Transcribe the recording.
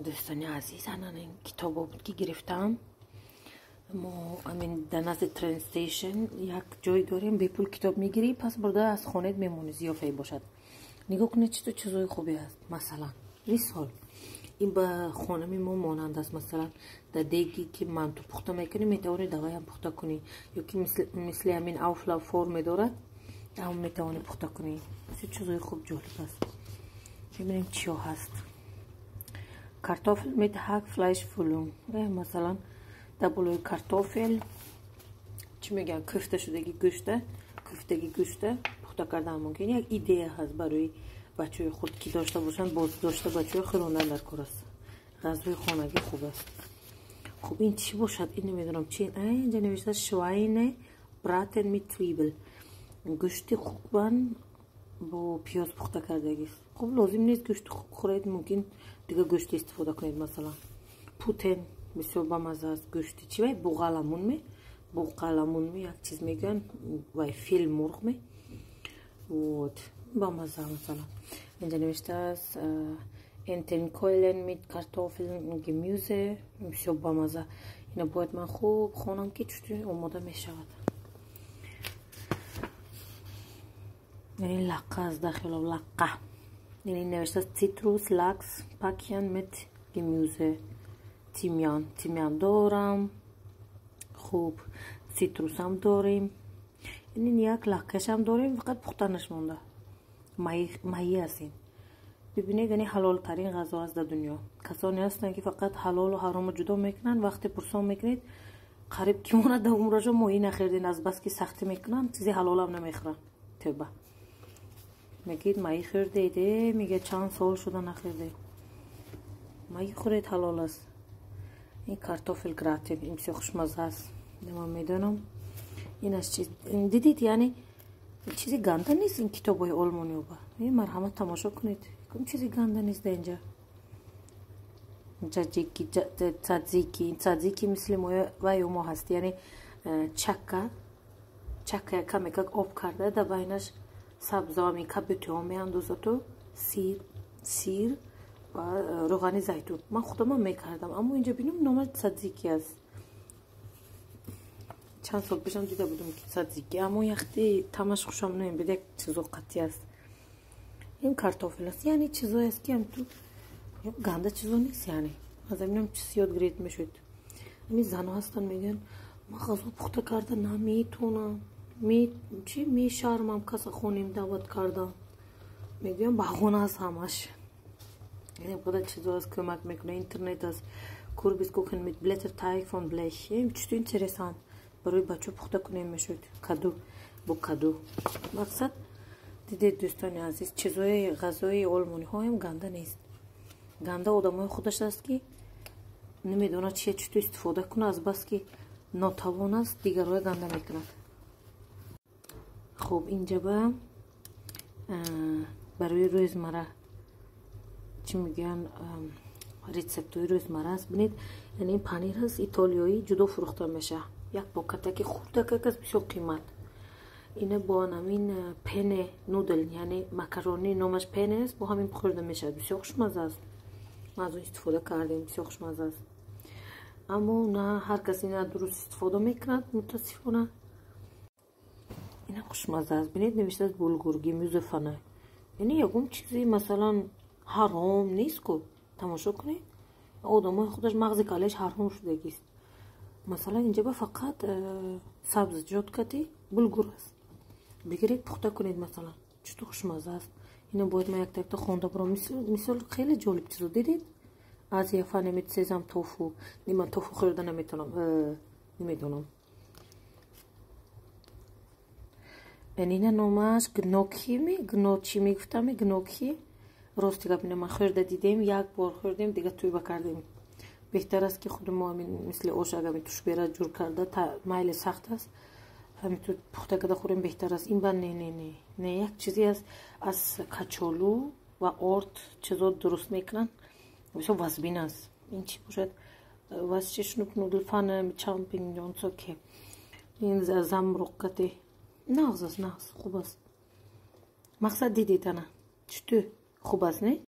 دوستان عزیز الان این کتابو بود که گرفتم. ما همین در نزد ترین استیشن یک جای داریم به پول کتاب میگیری، پس برده از خانت میمونی زیافه باشد. نگاه کنید چطور چیزای خوبی هست. مثلا مثال این به خانه ما مانند است. مثلا در دیگی که منتو پخته میکنی میتوانی دوای هم پخته کنی، یا که مثل همین اوفلا فرم دارد هم میتوانی پخته کنی. چیزای خوب جالب است. ببینیم چیا هست. Kartoffel mit Hackfleischfüllung. مثلا دبلوی کارتوفل چی میگن، کوفته شدگی گوشته، کوفتگی گوشته پخته کردن ممکن. یک ایده هست برای بچه خود که داشته باشن، باز داشته بچه خیلوندن در کار است. غذای خانگی خوب است. خب این چی باشد؟ این نمیدونم چی. اینجا نوشته شواین براتن میت تویبل، گوشت خوبن با پیاز پخته کردگی است. خب لازم نیست گوشت خوب خورید، ممکن دیگه گوشت استفاده کنید. مثلا پوتن بسیار بامزه است. گوشتی چی وای بوقلمون می یک چیز میگن وای فیل مرغ می بود بامزه. مثلا اینجا نوشته است انتنکویلن میت کارتوفل گمیوزه، بسیار بامزه. اینا باید من خوب خونم که چطوری آماده میشود. یعنی لقه از داخل و لقه. یعنی نوشته سیتروس لاکس پاکیان میت گمیوزه. تیمیان دارم. خوب سیتروس هم داریم. یعنی یک لقهش هم داریم، فقط پختنش مونده. ماهی هستین. ببینید یعنی حلال ترین غذا است در دنیا. کسانی هستن که فقط حلال و حرام جدا میکنن. وقتی پرسان میکنید قریب که مونه در عمرشون ماهی نخوردین، از بس که سختی میکنن چیزی حلال هم نمیخورن. توبه. میگید ماهی خوردیده، میگه چند سال شده نخورده. ماهی خورید حلال است. این کارتوفل گراتین این بسیار خوشمزه است. من میدونم این از چیز دیدید، یعنی چیزی گنده نیست. این کتابای آلمانی با این مرحمت تماشا کنید، کم چیزی گنده نیست اینجا. تزیکی مثل ما هست. یعنی چکه کمی که آب کرده در بینش سبزه همی کبوتی ها میاندازه تو سیر و روغن زیتون. من خودم میکردم، اما اینجا بینم نام تزیکی است. چند سال پیشم دیده بودم که تزیکی، اما یختی تماش خوشم نمیاد. یک چیزو قطعی است. این کارتوفل است. یعنی چیزایی است که هم تو گنده چیزو نیست. یعنی از اینم چیزی یاد گرفت میشد. همین زنها هستن میگن ما غذا پخته کرده نمیتونم، میشرمم کس خونیم دعوت کردم. میگم بهونه است همش. یعنی بوده چیزا است کمک میکنه. اینترنت است. کوربیس کوکن میت بلتر تایگ فون بلش. چطور اینترسانت برای بچه پخته کنیم میشد. کادو با کادو. مقصد دیدید دوستان عزیز، چیزای غذای آلمانی ها هم گنده نیست. گنده آدمای خودش است که نمیدونه چطور استفاده کنه، از بس که ناتوان است دیگرای گنده میکنه. خب اینجا برای روزمره چی میگن، ریسپتوی روزمره است. ببینید یعنی این پنیر هست ایتالیایی، جدا فروخته میشه. یک پاکتکی خورده که بسیار قیمت. اینه با همین پن نودل، یعنی مکرونی نامش پن است، با همین خورده میشه. بسیار خوشمزه است. ما از اون استفاده کردیم، بسیار خوشمزه است. اما نه هر کسی نه درست استفاده میکند متاسفانه. اینا خوشمزه است. ببینید نوشته است بولگورگی میوزفانه. یعنی یکم چیزی مثلا حرام نیست که تماشا کنید. آدمای خودش مغز کالش حرام شده است. مثلا اینجا فقط سبزیجات کتی بولگور است. بگیرید پخته کنید. مثلا چطور خوشمزه است. اینو باید من یک تا خونده برام. مثال خیلی جالب چیزو دیدید. از یه فنمیت سیزم توفو. من توفو خورده نمیدونم. اینه نامش گنوچی میگفتم. گنوکی راستی گپ من خورده دیدیم، یک بار خوردیم دیگه توی بکردیم. بهتر است که خود ما مثل آش اگه توش بیره جور کرده مایل سخت است، همینطور پخته کرده خوریم بهتر است. این نه یک چیزی است از کچالو و آرد چیزا درست میکنن، بسیار وزبین است. این چی باشد؟ واسچشنوک نودل فانه چامپینیون که این زمرقته نغز خوب است. مقصد دیدید نه چطور خوب است نه؟